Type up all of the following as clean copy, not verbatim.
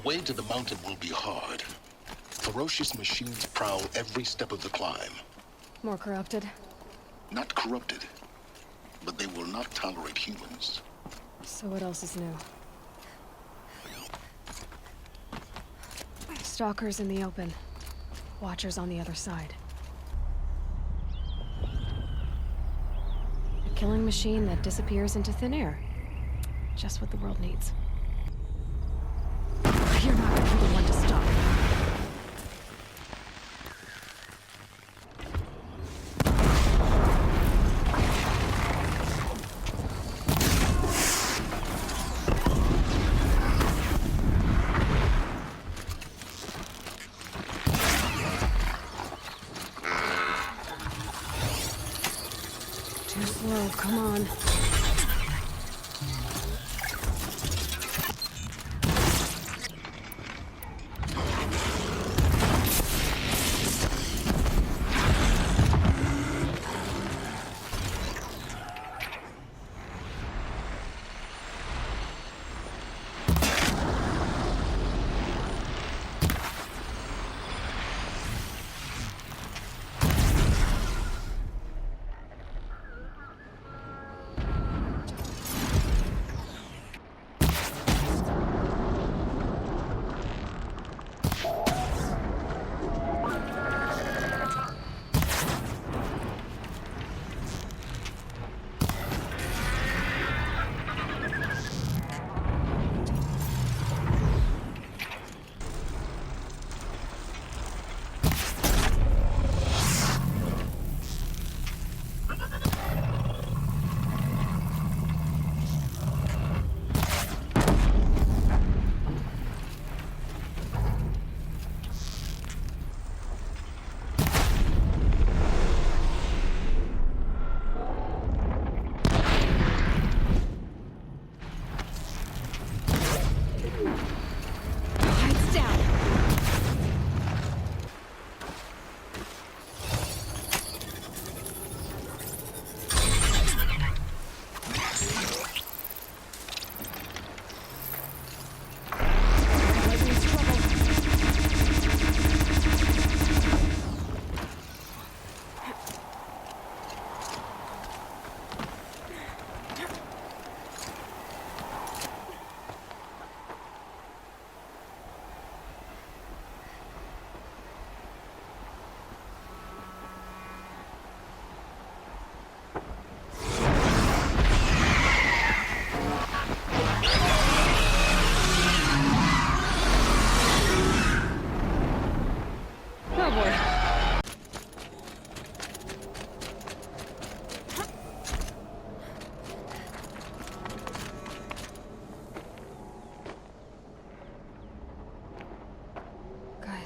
way to the mountain will be hard. Ferocious machines prowl every step of the climb. More corrupted? Not corrupted, but they will not tolerate humans. So what else is new? Stalkers in the open. Watchers on the other side. A killing machine that disappears into thin air. Just what the world needs. You're not gonna be the one to stop. Too slow, come on.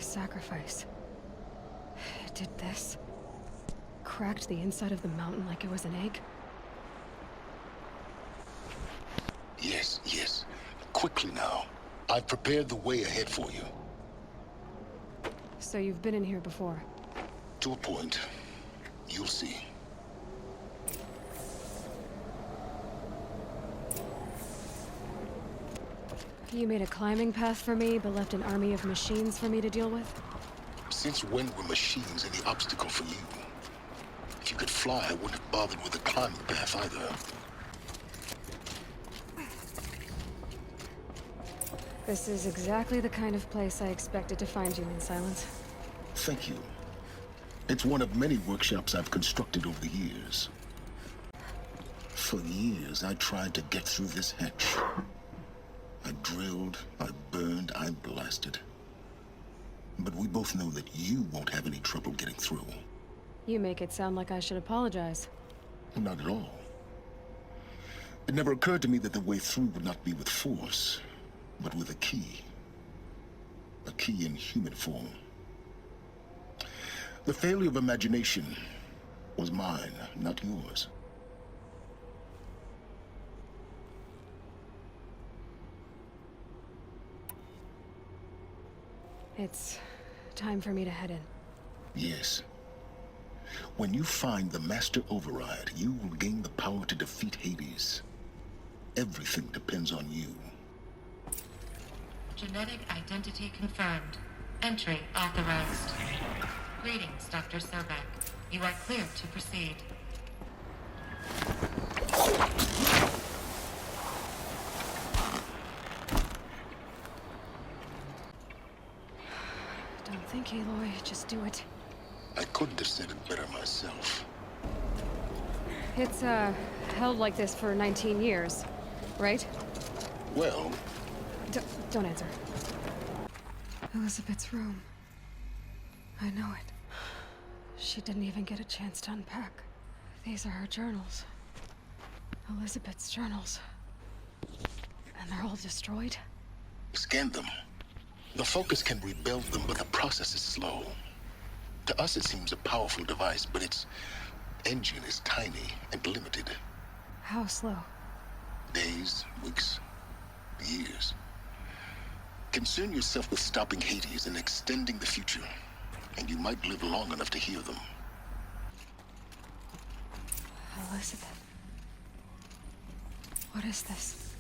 Sacrifice. It did this. Cracked the inside of the mountain like it was an egg. Yes, yes. Quickly now. I've prepared the way ahead for you. So you've been in here before? To a point. You'll see. You made a climbing path for me, but left an army of machines for me to deal with? Since when were machines any obstacle for you? If you could fly, I wouldn't have bothered with the climbing path either. This is exactly the kind of place I expected to find you in, Sylens. Thank you. It's one of many workshops I've constructed over the years. For years, I tried to get through this hatch. I drilled, I burned, I blasted. But we both know that you won't have any trouble getting through. You make it sound like I should apologize. Not at all. It never occurred to me that the way through would not be with force, but with a key. A key in human form. The failure of imagination was mine, not yours. It's time for me to head in. Yes. When you find the Master Override, you will gain the power to defeat Hades. Everything depends on you. Genetic identity confirmed. Entry authorized. Greetings, Dr. Sobek. You are clear to proceed. Don't think, Aloy. Just do it. I couldn't have said it better myself. It's, held like this for 19 years, right? Well, Don't answer. Elizabeth's room. I know it. She didn't even get a chance to unpack. These are her journals. Elizabeth's journals. And they're all destroyed? scan them. The Focus can rebuild them, but the process is slow. To us, it seems a powerful device, but its engine is tiny and limited. How slow? Days, weeks, years. Concern yourself with stopping Hades and extending the future, and you might live long enough to hear them. Elizabeth. What is this?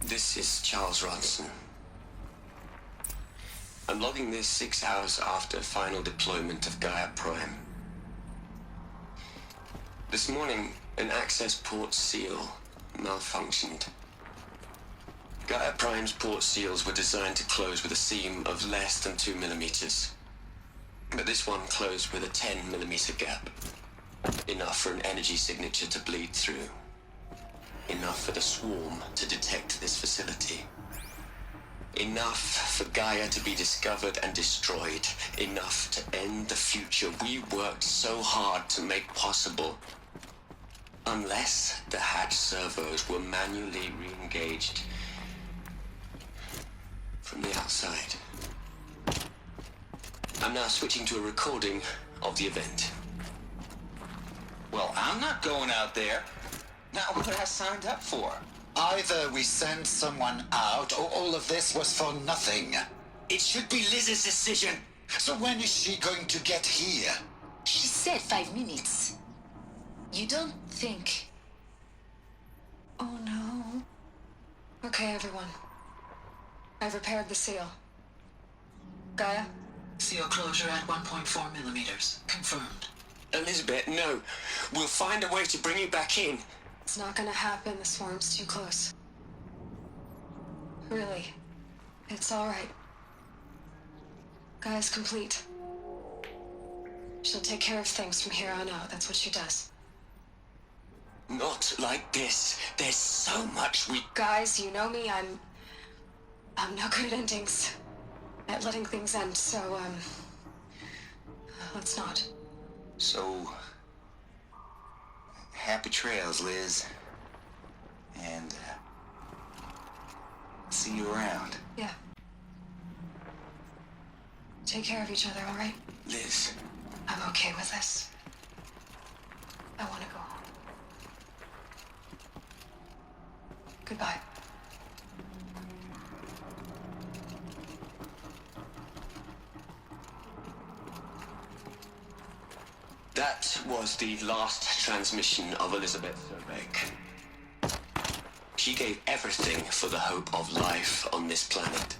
This is Charles Ronson. I'm logging this 6 hours after final deployment of Gaia Prime. This morning, an access port seal malfunctioned. Gaia Prime's port seals were designed to close with a seam of less than 2 millimeters. But this one closed with a 10 millimeter gap. Enough for an energy signature to bleed through. Enough for the swarm to detect this facility. Enough for Gaia to be discovered and destroyed. Enough to end the future we worked so hard to make possible. Unless the hatch servos were manually re-engaged from the outside. I'm now switching to a recording of the event. Well, I'm not going out there. Not what I signed up for. Either we send someone out, or all of this was for nothing. It should be Liz's decision. So when is she going to get here? She said 5 minutes. You don't think... Oh no. Okay, everyone. I've repaired the seal. Gaia? Seal closure at 1.4 millimeters. Confirmed. Elizabeth, no. We'll find a way to bring you back in. It's not gonna happen. The swarm's too close. Really. It's alright. Gaia's complete. She'll take care of things from here on out. That's what she does. Not like this. There's so much we... Guys, you know me. I'm no good at endings. At letting things end, so, let's not. So... happy trails, Liz. And, see you around. Yeah. Take care of each other, alright? Liz. I'm okay with this. I want to go home. Goodbye. That was the last transmission of Elizabeth Sobek. She gave everything for the hope of life on this planet.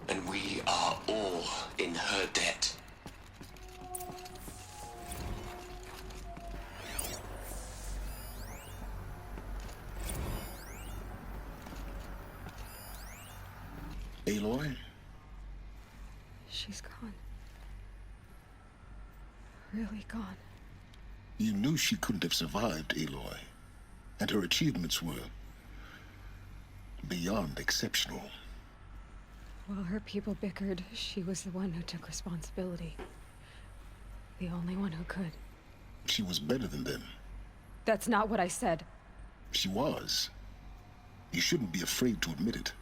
And we are all in her debt. Aloy? She's gone. Really gone. You knew she couldn't have survived, Aloy. And her achievements were beyond exceptional. While her people bickered, she was the one who took responsibility. The only one who could. She was better than them. That's not what I said. She was. You shouldn't be afraid to admit it.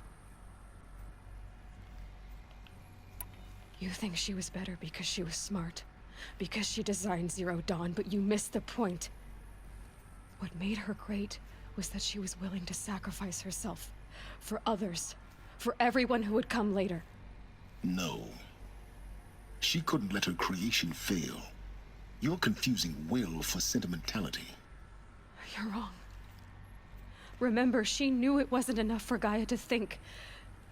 You think she was better because she was smart. Because she designed Zero Dawn, but you missed the point. What made her great was that she was willing to sacrifice herself. For others. For everyone who would come later. No. She couldn't let her creation fail. You're confusing will for sentimentality. You're wrong. Remember, she knew it wasn't enough for Gaia to think.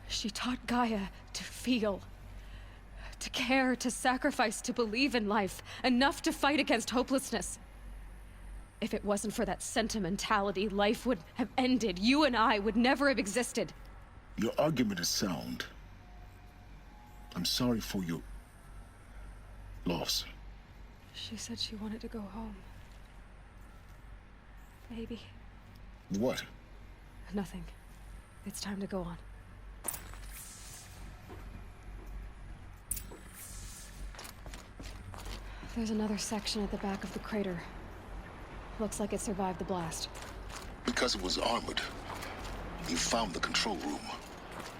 She taught Gaia to feel. To care, to sacrifice, to believe in life. Enough to fight against hopelessness. If it wasn't for that sentimentality, life would have ended. You and I would never have existed. Your argument is sound. I'm sorry for your loss. She said she wanted to go home. Maybe. What? Nothing. It's time to go on. There's another section at the back of the crater. Looks like it survived the blast. Because it was armored. You found the control room.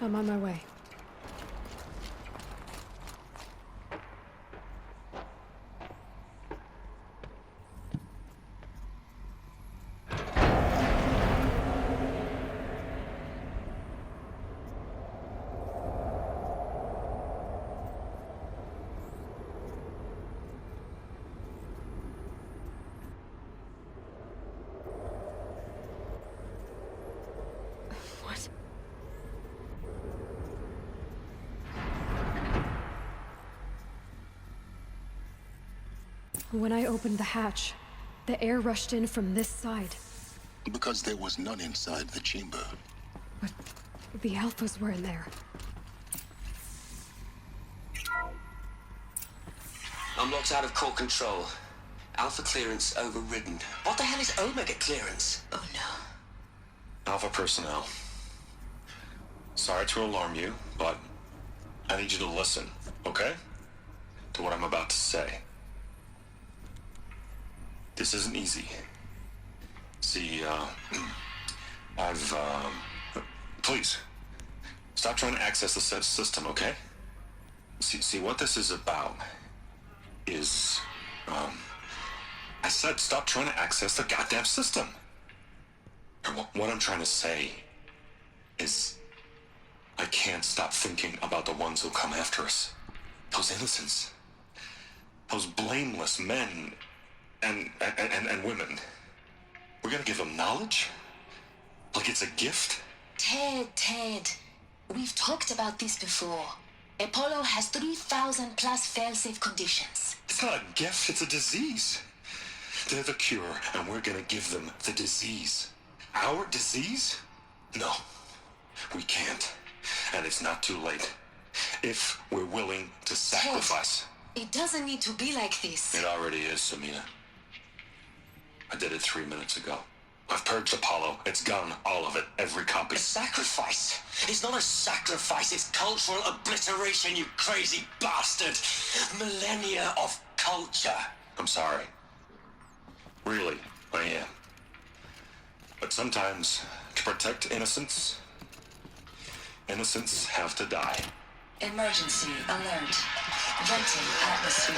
I'm on my way. What? When I opened the hatch, the air rushed in from this side. Because there was none inside the chamber. But the Alphas were in there. I'm locked out of core control. Alpha clearance overridden. What the hell is Omega clearance? Oh no. Alpha personnel. Sorry to alarm you, but I need you to listen, okay? To what I'm about to say. This isn't easy. See, please, stop trying to access the system, okay? See, what this is about is, I said stop trying to access the goddamn system. What I'm trying to say is, I can't stop thinking about the ones who come after us. Those innocents. Those blameless men and women. We're gonna give them knowledge? Like it's a gift? Ted. We've talked about this before. Apollo has 3,000 plus fail-safe conditions. It's not a gift, it's a disease. They're the cure, and we're gonna give them the disease. Our disease? No, we can't. And it's not too late. If we're willing to sacrifice. It doesn't need to be like this. It already is, Samina. I did it 3 minutes ago. I've purged Apollo. It's gone, all of it, every copy. A sacrifice? It's not a sacrifice, it's cultural obliteration, you crazy bastard! Millennia of culture! I'm sorry. Really, I am. But sometimes, to protect innocence have to die. Emergency alert. Venting atmosphere.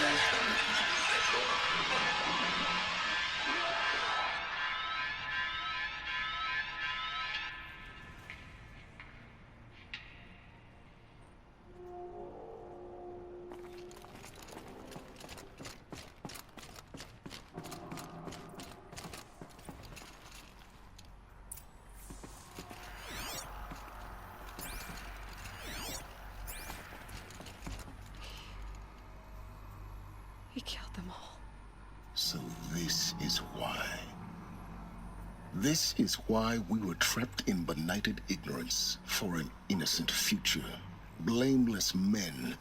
He killed them all. So this is why. This is why we were trapped in benighted ignorance for an innocent future. Blameless men.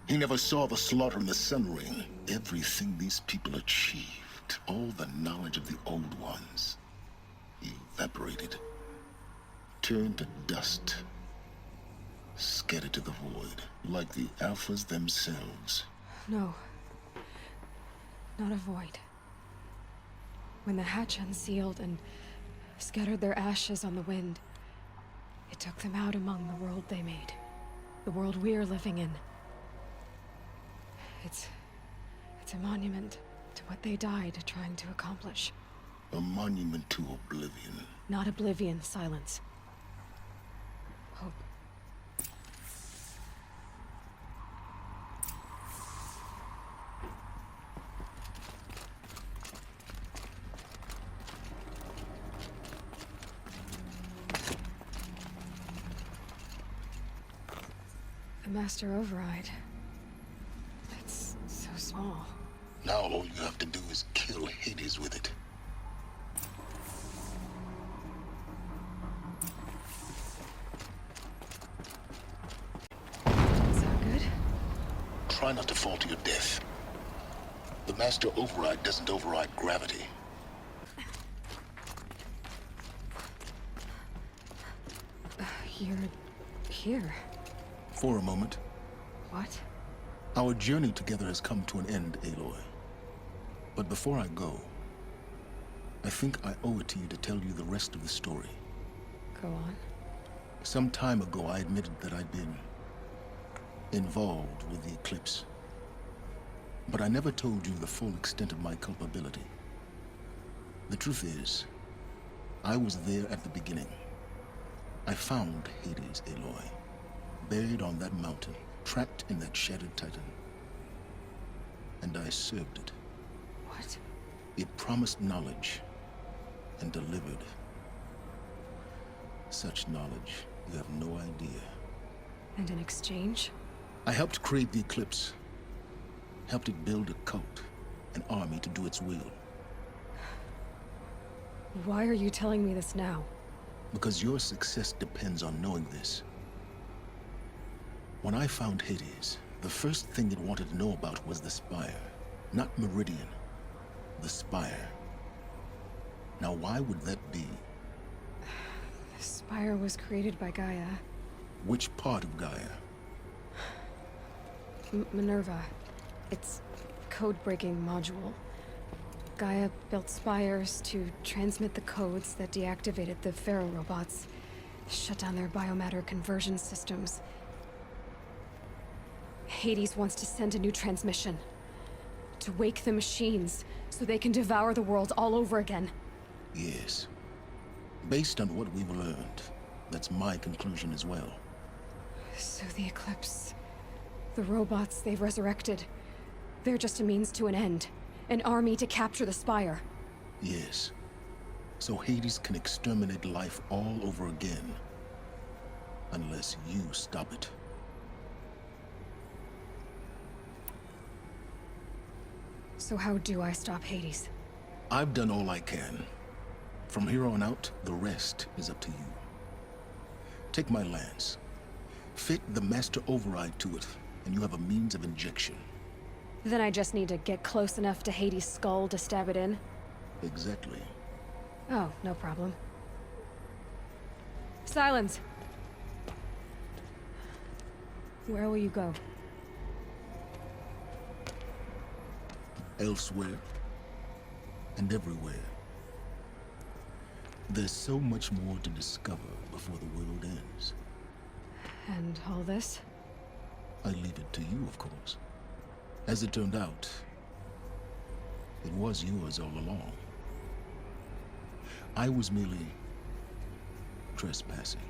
He never saw the slaughter in the Sun Ring. Everything these people achieved, all the knowledge of the old ones, evaporated, turned to dust, scattered to the void, like the Alphas themselves. No. Not a void. When the hatch unsealed and scattered their ashes on the wind, it took them out among the world they made. The world we're living in. It's a monument to what they died trying to accomplish. A monument to oblivion. Not oblivion, Sylens. Hope. The Master Override. It's so small. Now all you have to do is kill Hades with it. Sound good? Try not to fall to your death. The Master Override doesn't override gravity. You're here. For a moment, What? our journey together has come to an end, Aloy. But before I go, I think I owe it to you to tell you the rest of the story. Go on. Some time ago, I admitted that I'd been involved with the eclipse. But I never told you the full extent of my culpability. The truth is, I was there at the beginning. I found Hades, Aloy, buried on that mountain, trapped in that shattered titan. And I served it. What? It promised knowledge and delivered. Such knowledge, you have no idea. And in exchange? I helped create the eclipse. Helped it build a cult, an army to do its will. Why are you telling me this now? Because your success depends on knowing this. When I found Hades, the first thing it wanted to know about was the Spire. Not Meridian. The Spire. Now why would that be? The Spire was created by Gaia. Which part of Gaia? Minerva. It's code-breaking module. Gaia built spires to transmit the codes that deactivated the Pharaoh robots, shut down their biomatter conversion systems. Hades wants to send a new transmission. To wake the machines, so they can devour the world all over again. Yes. Based on what we've learned, that's my conclusion as well. So the Eclipse... the robots they've resurrected... they're just a means to an end. An army to capture the Spire. Yes. So Hades can exterminate life all over again. Unless you stop it. So how do I stop Hades? I've done all I can. From here on out, the rest is up to you. Take my lance. Fit the Master Override to it, and you have a means of injection. Then I just need to get close enough to Hades' skull to stab it in? Exactly. Oh, no problem. Sylens! Where will you go? Elsewhere. And everywhere. There's so much more to discover before the world ends. And all this? I leave it to you, of course. As it turned out, it was yours all along. I was merely trespassing.